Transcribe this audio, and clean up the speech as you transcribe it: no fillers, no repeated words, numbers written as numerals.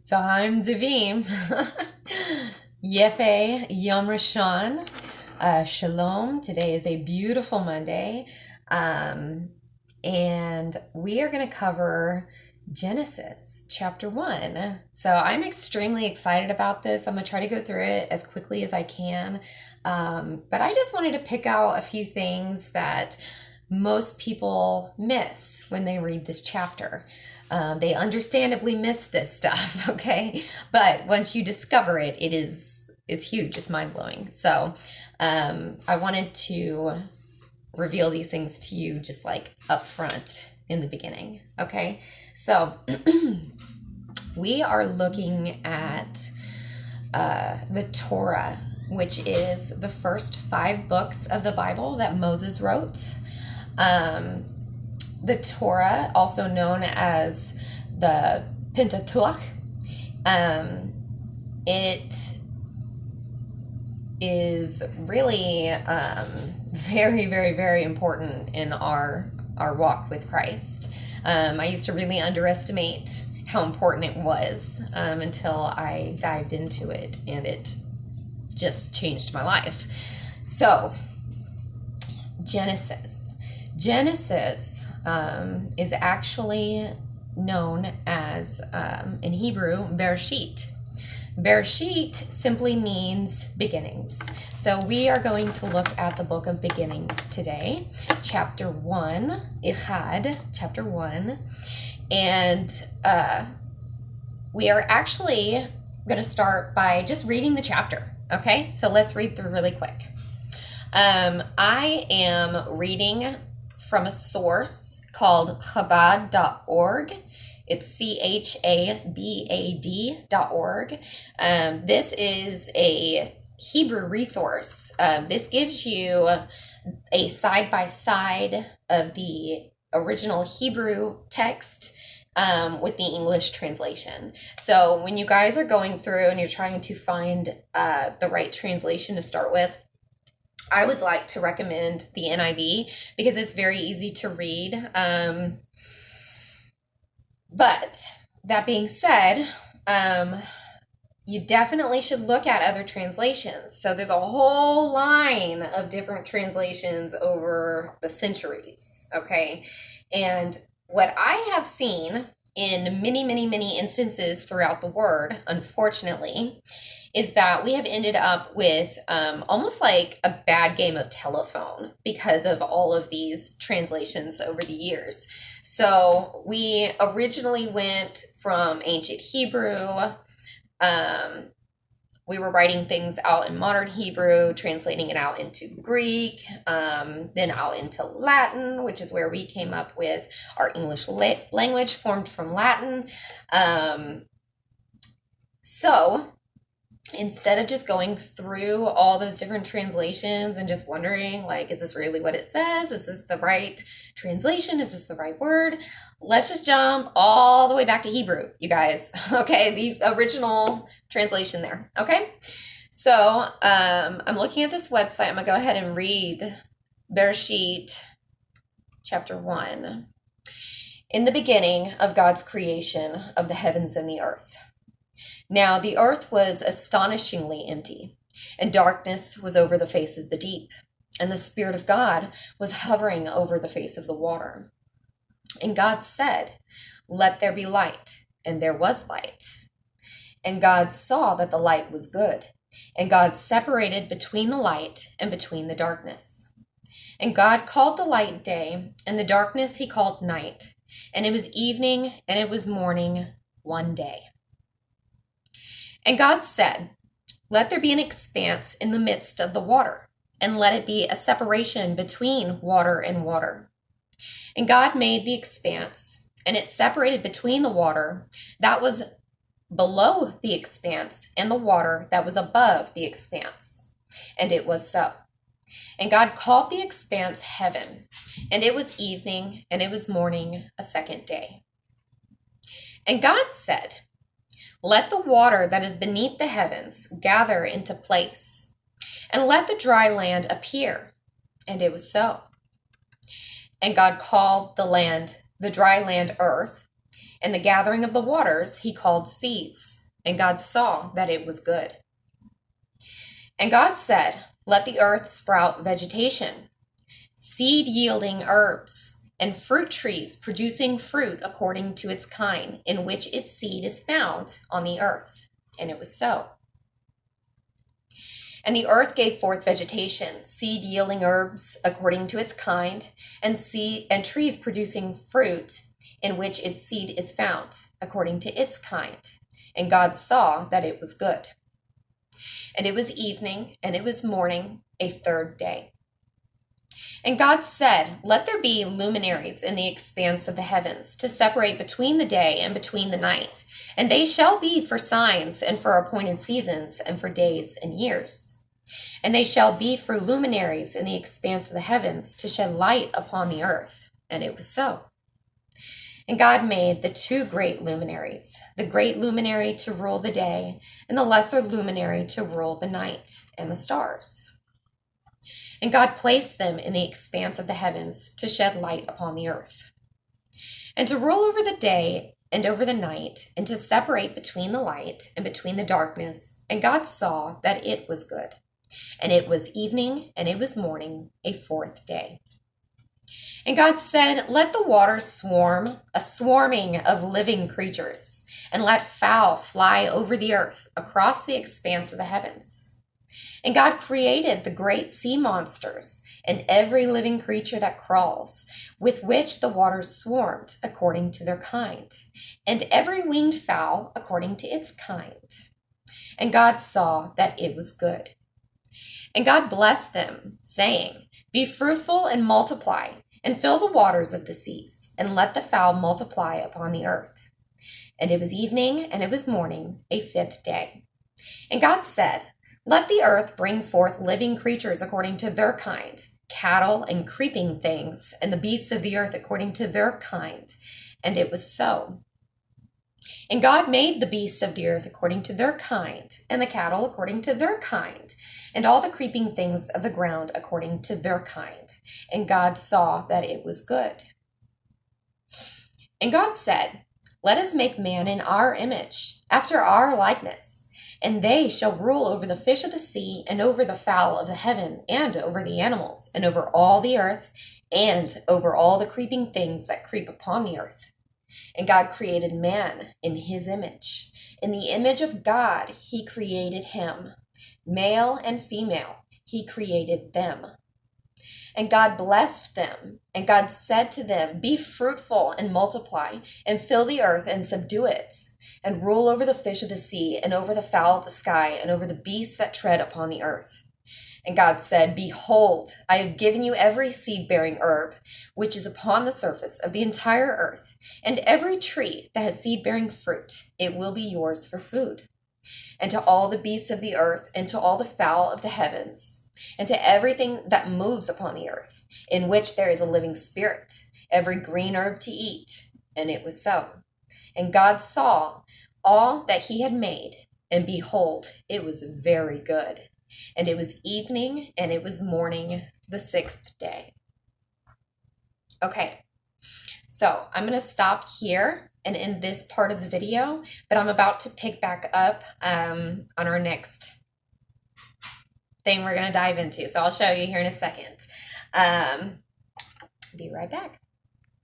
So I'm Davim. Yefe Yom Rishon. Shalom. Today is a beautiful Monday. Um, and we are going to cover Genesis chapter 1. So I'm extremely excited about this. I'm going to try to go through it as quickly as I can. But I just wanted to pick out a few things that most people miss when they read this chapter. They understandably miss this stuff, okay? But once you discover it, it's huge. It's mind blowing. So I wanted to reveal these things to you just like up front in the beginning, okay? So we are looking at the Torah, which is the first 5 books of the Bible that Moses wrote. The Torah, also known as the Pentateuch, it is really very, very, very important in our walk with Christ. I used to really underestimate how important it was until I dived into it, and it just changed my life. So, Genesis is actually known as, in Hebrew, Bereshit. Bereshit simply means beginnings. So we are going to look at the book of beginnings today, chapter 1, Ichad, chapter 1. And we are actually going to start by just reading the chapter, okay? So let's read through really quick. I am reading from a source called Chabad.org. It's CHABAD.org. This is a Hebrew resource. This gives you a side-by-side of the original Hebrew text with the English translation. So when you guys are going through and you're trying to find the right translation to start with, I would like to recommend the NIV because it's very easy to read. But that being said, you definitely should look at other translations. So there's a whole line of different translations over the centuries, okay? And what I have seen in many, many, many instances throughout the Word, unfortunately, is that we have ended up with almost like a bad game of telephone because of all of these translations over the years. So we originally went from ancient Hebrew. We were writing things out in modern Hebrew, translating it out into Greek, then out into Latin, which is where we came up with our English language formed from Latin. So instead of just going through all those different translations and just wondering, like, is this really what it says? Is this the right translation? Is this the right word? Let's just jump all the way back to Hebrew, you guys. Okay, the original translation there. Okay, so I'm looking at this website. I'm going to go ahead and read Bereshit chapter 1. In the beginning of God's creation of the heavens and the earth. Now the earth was astonishingly empty, and darkness was over the face of the deep, and the Spirit of God was hovering over the face of the water. And God said, "Let there be light," and there was light. And God saw that the light was good, and God separated between the light and between the darkness. And God called the light day, and the darkness he called night. And it was evening, and it was morning, one day. And God said, "Let there be an expanse in the midst of the water, and let it be a separation between water and water." And God made the expanse, and it separated between the water that was below the expanse and the water that was above the expanse. And it was so. And God called the expanse heaven, and it was evening, and it was morning, a second day. And God said, "Let the water that is beneath the heavens gather into place, and let the dry land appear." And it was so. And God called the dry land earth, And the gathering of the waters he called seas. And God saw that it was good. And God said, let the earth sprout vegetation, seed-yielding herbs, and fruit trees producing fruit according to its kind, in which its seed is found on the earth. And it was so. And the earth gave forth vegetation, seed-yielding herbs according to its kind, and trees producing fruit, in which its seed is found according to its kind. And God saw that it was good. And it was evening, and it was morning, a third day. And God said, let there be luminaries in the expanse of the heavens to separate between the day and between the night. And they shall be for signs and for appointed seasons and for days and years. And they shall be for luminaries in the expanse of the heavens to shed light upon the earth. And it was so. And God made the two great luminaries, the great luminary to rule the day, and the lesser luminary to rule the night, and the stars. And God placed them in the expanse of the heavens to shed light upon the earth, and to rule over the day and over the night, and to separate between the light and between the darkness. And God saw that it was good. And it was evening, and it was morning, a fourth day. And God said, let the waters swarm, a swarming of living creatures, and let fowl fly over the earth across the expanse of the heavens. And God created the great sea monsters and every living creature that crawls, with which the waters swarmed according to their kind, and every winged fowl according to its kind. And God saw that it was good. And God blessed them, saying, be fruitful and multiply, and fill the waters of the seas, and let the fowl multiply upon the earth. And it was evening, and it was morning, a fifth day. And God said, let the earth bring forth living creatures according to their kind, cattle and creeping things, and the beasts of the earth according to their kind. And it was so. And God made the beasts of the earth according to their kind, and the cattle according to their kind, and all the creeping things of the ground according to their kind. And God saw that it was good. And God said, let us make man in our image, after our likeness, and they shall rule over the fish of the sea, and over the fowl of the heaven, and over the animals, and over all the earth, and over all the creeping things that creep upon the earth. And God created man in his image. In the image of God, he created him. Male and female, he created them. And God blessed them. And God said to them, be fruitful and multiply, and fill the earth and subdue it, and rule over the fish of the sea, and over the fowl of the sky, and over the beasts that tread upon the earth. And God said, behold, I have given you every seed-bearing herb, which is upon the surface of the entire earth, and every tree that has seed-bearing fruit, it will be yours for food. And to all the beasts of the earth, and to all the fowl of the heavens, and to everything that moves upon the earth, in which there is a living spirit, every green herb to eat. And it was so. And God saw all that he had made, and behold, it was very good. And it was evening, and it was morning, the sixth day. Okay, so I'm going to stop here and in this part of the video, but I'm about to pick back up on our next thing we're going to dive into. So I'll show you here in a second. Be right back.